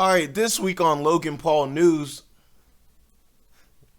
All right, this week on Logan Paul news.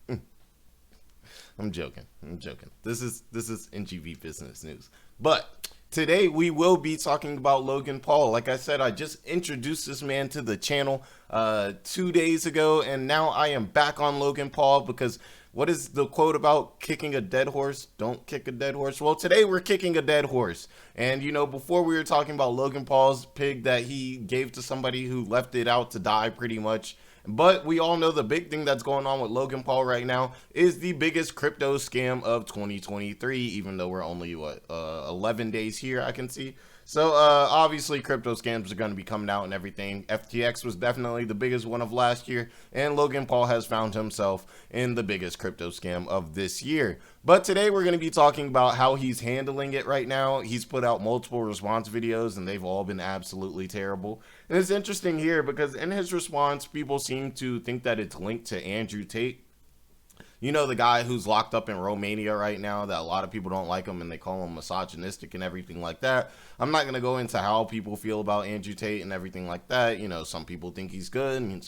I'm joking. This is NGB Business news. But today we will be talking about Logan Paul. Like I said, I just introduced this man to the channel 2 days ago, and now I am back on Logan Paul because what is the quote about kicking a dead horse? Don't kick a dead horse. Well, today we're kicking a dead horse. And, before we were talking about Logan Paul's pig that he gave to somebody who left it out to die pretty much. But we all know the big thing that's going on with Logan Paul right now is the biggest crypto scam of 2023, even though we're only, 11 days here, I can see. So, obviously, crypto scams are going to be coming out and everything. FTX was definitely the biggest one of last year, and Logan Paul has found himself in the biggest crypto scam of this year. But today, we're going to be talking about how he's handling it right now. He's put out multiple response videos, and they've all been absolutely terrible. And it's interesting here because in his response, people seem to think that it's linked to Andrew Tate. You know, the guy who's locked up in Romania right now, that a lot of people don't like him and they call him misogynistic and everything like that. I'm not going to go into how people feel about Andrew Tate and everything like that. Some people think he's good, and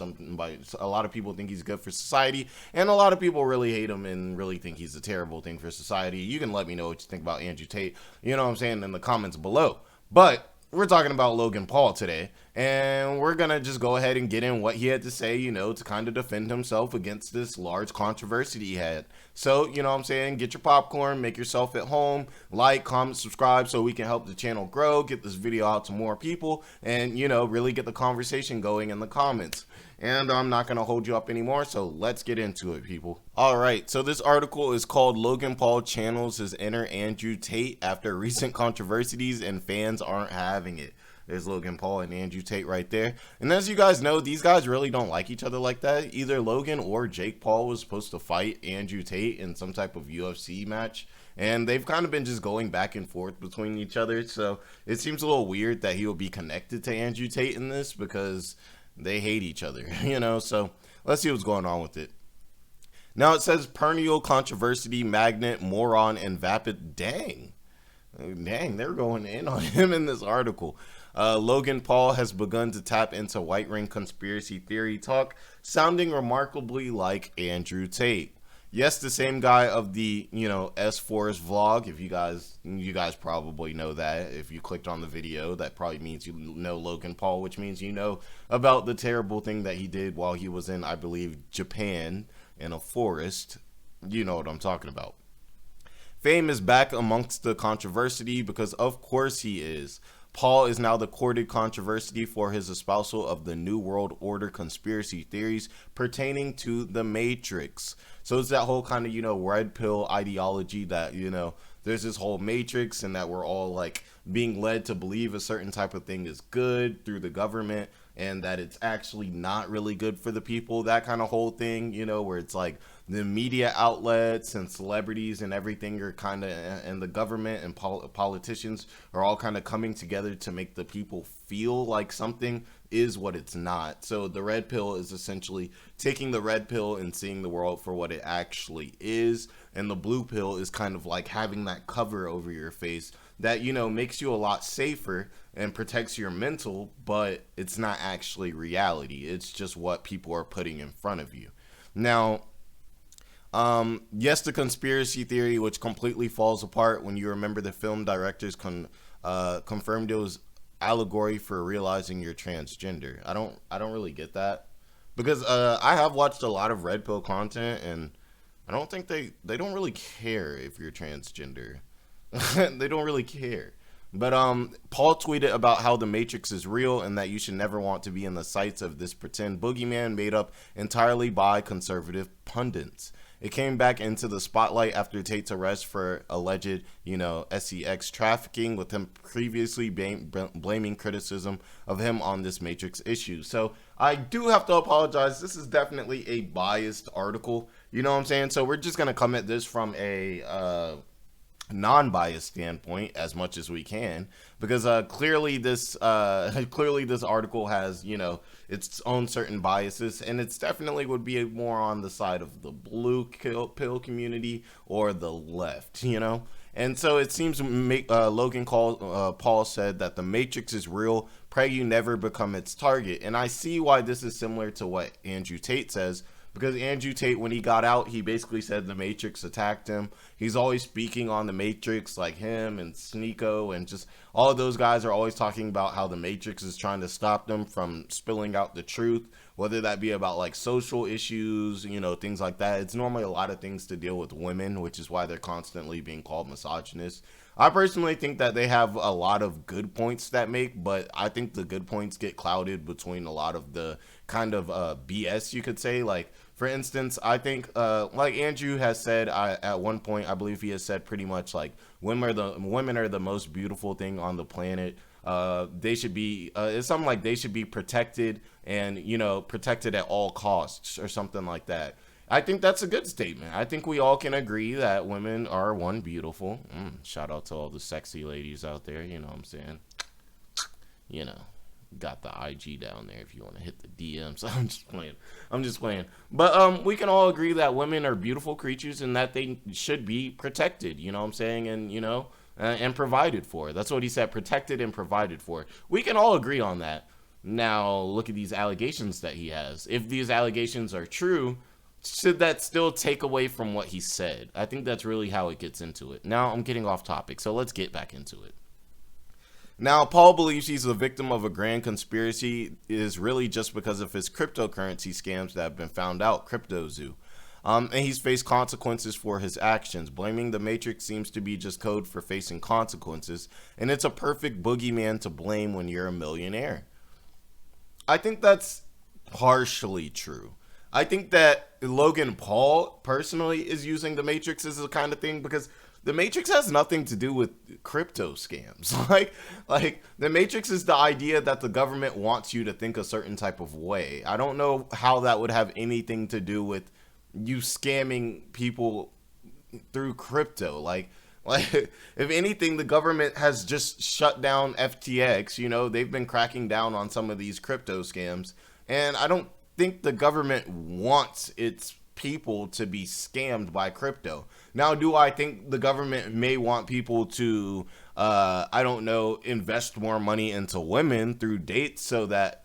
a lot of people think he's good for society, and a lot of people really hate him and really think he's a terrible thing for society. You can let me know what you think about Andrew Tate, in the comments below. But we're talking about Logan Paul today, and we're going to just go ahead and get in what he had to say, to kind of defend himself against this large controversy he had. So, get your popcorn, make yourself at home, like, comment, subscribe so we can help the channel grow, get this video out to more people, and, really get the conversation going in the comments. And I'm not going to hold you up anymore, so let's get into it, people. All right, so this article is called Logan Paul Channels His Inner Andrew Tate After Recent Controversies and Fans Aren't Having It. There's Logan Paul and Andrew Tate right there. And as you guys know, these guys really don't like each other like that. Either Logan or Jake Paul was supposed to fight Andrew Tate in some type of UFC match. And they've kind of been just going back and forth between each other. So it seems a little weird that he will be connected to Andrew Tate in this because they hate each other, so let's see what's going on with it. Now it says perennial controversy magnet, moron, and vapid. Dang, they're going in on him in this article. Logan Paul has begun to tap into white ring conspiracy theory talk, sounding remarkably like Andrew Tate. Yes, the same guy of the, S Forest vlog. If you guys probably know that. If you clicked on the video, that probably means you know Logan Paul, which means you know about the terrible thing that he did while he was in, I believe, Japan in a forest. You know what I'm talking about. Fame is back amongst the controversy because of course he is. Paul is now the courted controversy for his espousal of the New World Order conspiracy theories pertaining to the Matrix. So it's that whole kind of, red pill ideology that, there's this whole Matrix and that we're all like being led to believe a certain type of thing is good through the government and that it's actually not really good for the people. That kind of whole thing, where it's like the media outlets and celebrities and everything are kind of, and the government and politicians are all kind of coming together to make the people feel like something is what it's not. So the red pill is essentially taking the red pill and seeing the world for what it actually is. And the blue pill is kind of like having that cover over your face that, makes you a lot safer and protects your mental, but it's not actually reality. It's just what people are putting in front of you. Now, yes, the conspiracy theory, which completely falls apart when you remember the film directors confirmed it was allegory for realizing you're transgender. I don't really get that because I have watched a lot of red pill content and I don't think they don't really care if you're transgender. They don't really care. But Paul tweeted about how the Matrix is real and that you should never want to be in the sights of this pretend boogeyman made up entirely by conservative pundits. It came back into the spotlight after Tate's arrest for alleged, sex trafficking, with him previously blaming criticism of him on this Matrix issue. So I do have to apologize. This is definitely a biased article. You know what I'm saying? So we're just going to come at this from a non-biased standpoint as much as we can, because clearly this article has its own certain biases, and it's definitely would be more on the side of the blue pill community or the left, And so it seems Paul said that the Matrix is real. Pray you never become its target. And I see why this is similar to what Andrew Tate says, because Andrew Tate, when he got out, he basically said the Matrix attacked him. He's always speaking on the Matrix, like him and Sneeko, and just all of those guys are always talking about how the Matrix is trying to stop them from spilling out the truth, whether that be about like social issues, things like that. It's normally a lot of things to deal with women, which is why they're constantly being called misogynists. I personally think that they have a lot of good points that make, but I think the good points get clouded between a lot of the kind of BS, you could say. Like, for instance, I think, like Andrew has said, at one point, I believe he has said pretty much like women are the most beautiful thing on the planet. They should be, it's something like they should be protected and, protected at all costs or something like that. I think that's a good statement. I think we all can agree that women are one beautiful. Shout out to all the sexy ladies out there. You know what I'm saying? Got the IG down there if you want to hit the DMs. I'm just playing. But we can all agree that women are beautiful creatures and that they should be protected. You know what I'm saying? And and provided for. That's what he said. Protected and provided for. We can all agree on that. Now look at these allegations that he has. If these allegations are true, should that still take away from what he said? I think that's really how it gets into it. Now I'm getting off topic, so let's get back into it. Now, Paul believes he's a victim of a grand conspiracy is really just because of his cryptocurrency scams that have been found out, CryptoZoo. And he's faced consequences for his actions. Blaming the Matrix seems to be just code for facing consequences, and it's a perfect boogeyman to blame when you're a millionaire. I think that's partially true. I think that Logan Paul personally is using the Matrix as a kind of thing because the Matrix has nothing to do with crypto scams. Like the Matrix is the idea that the government wants you to think a certain type of way. I don't know how that would have anything to do with you scamming people through crypto. Like if anything, the government has just shut down FTX. They've been cracking down on some of these crypto scams, and I don't think the government wants its people to be scammed by crypto. Now, do I think the government may want people to, invest more money into women through dates so that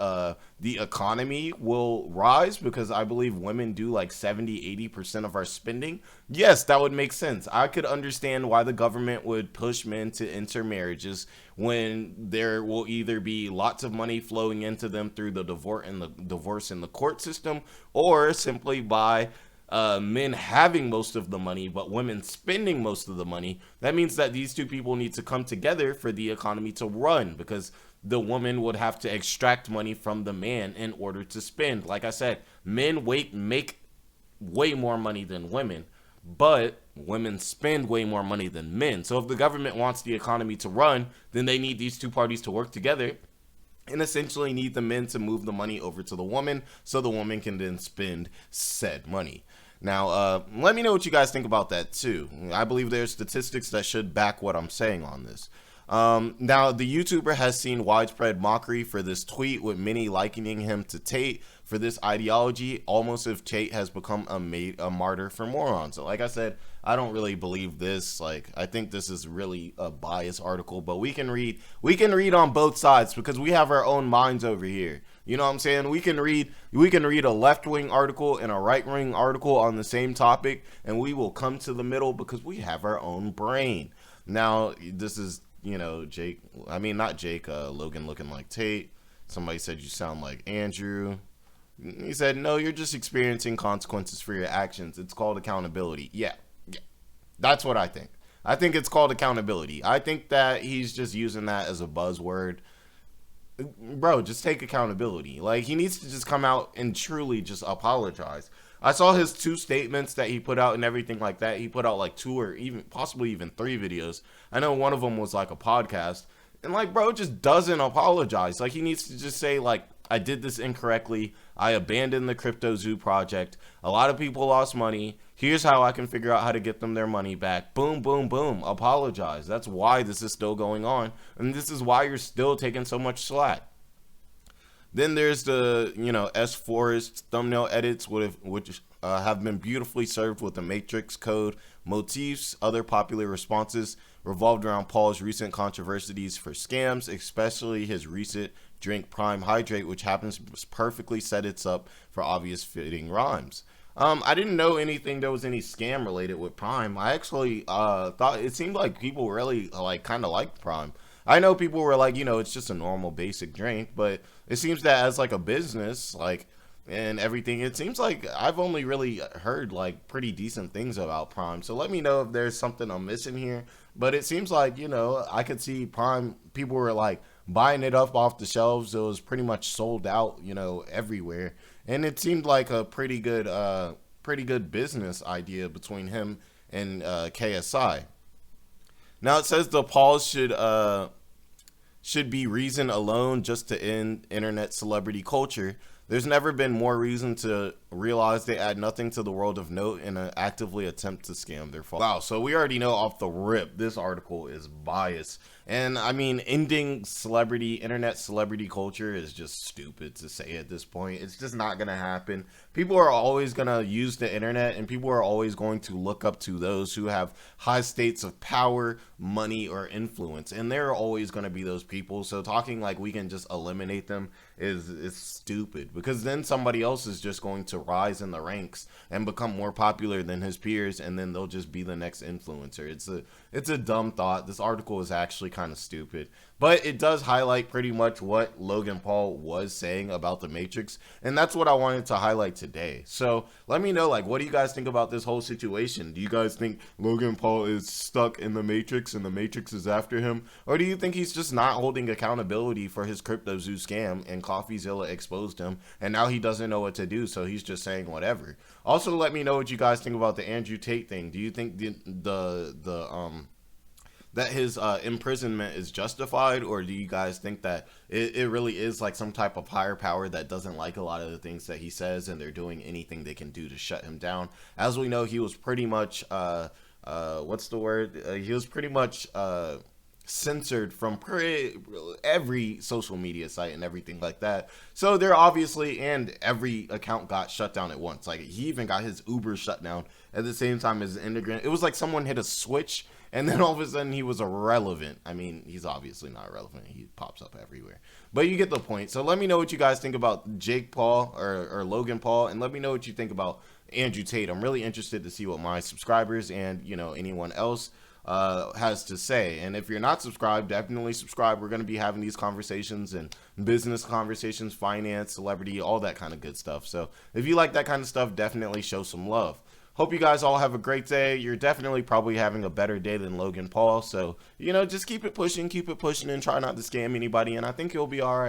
the economy will rise? Because I believe women do like 70-80% of our spending. Yes, that would make sense. I could understand why the government would push men to enter marriages when there will either be lots of money flowing into them through the divorce in the court system, or simply by men having most of the money but women spending most of the money. That means that these two people need to come together for the economy to run, because the woman would have to extract money from the man in order to spend. Like I said, men make way more money than women, but women spend way more money than men. So if the government wants the economy to run, then they need these two parties to work together and essentially need the men to move the money over to the woman so the woman can then spend said money. Now, let me know what you guys think about that too. I believe there's statistics that should back what I'm saying on this. Now, the YouTuber has seen widespread mockery for this tweet, with many likening him to Tate for this ideology, almost if Tate has become a martyr for morons. So, like I said, I don't really believe this. Like, I think this is really a biased article, but we can read on both sides because we have our own minds over here. You know what I'm saying? We can read a left-wing article and a right-wing article on the same topic, and we will come to the middle because we have our own brain. Now, this is, Jake. I mean, not Jake. Logan looking like Tate. Somebody said you sound like Andrew. He said, no, you're just experiencing consequences for your actions. It's called accountability. Yeah. That's what I think. I think it's called accountability. I think that he's just using that as a buzzword. Bro, just take accountability. Like, he needs to just come out and truly just apologize. I saw his 2 statements that he put out and everything like that. He put out like 2 or even possibly even 3 videos. I know one of them was like a podcast. And like, bro, just doesn't apologize. Like, he needs to just say, like, I did this incorrectly. I abandoned the CryptoZoo project. A lot of people lost money. Here's how I can figure out how to get them their money back. Boom, boom, boom. Apologize. That's why this is still going on. And this is why you're still taking so much slack. Then there's the, S Forest thumbnail edits, which have been beautifully served with the Matrix code, motifs. Other popular responses revolved around Paul's recent controversies for scams, especially his recent drink Prime Hydrate, which happens to perfectly set it up for obvious fitting rhymes. I didn't know anything there was any scam related with Prime. I actually thought it seemed like people really like kind of liked Prime. I know people were like, it's just a normal basic drink, but it seems that as like a business, like and everything, it seems like I've only really heard like pretty decent things about Prime. So let me know if there's something I'm missing here. But it seems like, I could see Prime, people were like buying it up off the shelves. It was pretty much sold out, everywhere. And it seemed like a pretty good business idea between him and KSI. Now it says the Pauls should be reason alone just to end internet celebrity culture. There's never been more reason to realize they add nothing to the world of note and actively attempt to scam their followers. Wow, so we already know off the rip this article is biased. And I mean, ending internet celebrity culture is just stupid to say at this point. It's just not going to happen. People are always going to use the internet, and people are always going to look up to those who have high states of power, money, or influence. And there are always going to be those people. So talking like we can just eliminate them is stupid, because then somebody else is just going to rise in the ranks and become more popular than his peers, and then they'll just be the next influencer. It's a dumb thought. This article is actually kind of stupid, but it does highlight pretty much what Logan Paul was saying about the Matrix, and that's what I wanted to highlight today. So let me know, like, what do you guys think about this whole situation? Do you guys think Logan Paul is stuck in the Matrix and the Matrix is after him, or do you think he's just not holding accountability for his CryptoZoo scam and CoffeeZilla exposed him and now he doesn't know what to do, so he's just saying whatever? Also, let me know what you guys think about the Andrew Tate thing. Do you think that his imprisonment is justified, or do you guys think that it really is like some type of higher power that doesn't like a lot of the things that he says, and they're doing anything they can do to shut him down? As we know, he was pretty much he was pretty much censored from every social media site and everything like that. So they're obviously, and every account got shut down at once. Like, he even got his Uber shut down at the same time as Immigrant. It was like someone hit a switch, and then all of a sudden he was irrelevant. I mean, he's obviously not relevant. He pops up everywhere. But you get the point. So let me know what you guys think about Jake Paul or Logan Paul, and let me know what you think about Andrew Tate. I'm really interested to see what my subscribers and, anyone else has to say. And if you're not subscribed, definitely subscribe. We're going to be having these conversations and business conversations, finance, celebrity, all that kind of good stuff. So if you like that kind of stuff, definitely show some love. Hope you guys all have a great day. You're definitely probably having a better day than Logan Paul. So, just keep it pushing, and try not to scam anybody, and I think you'll be all right.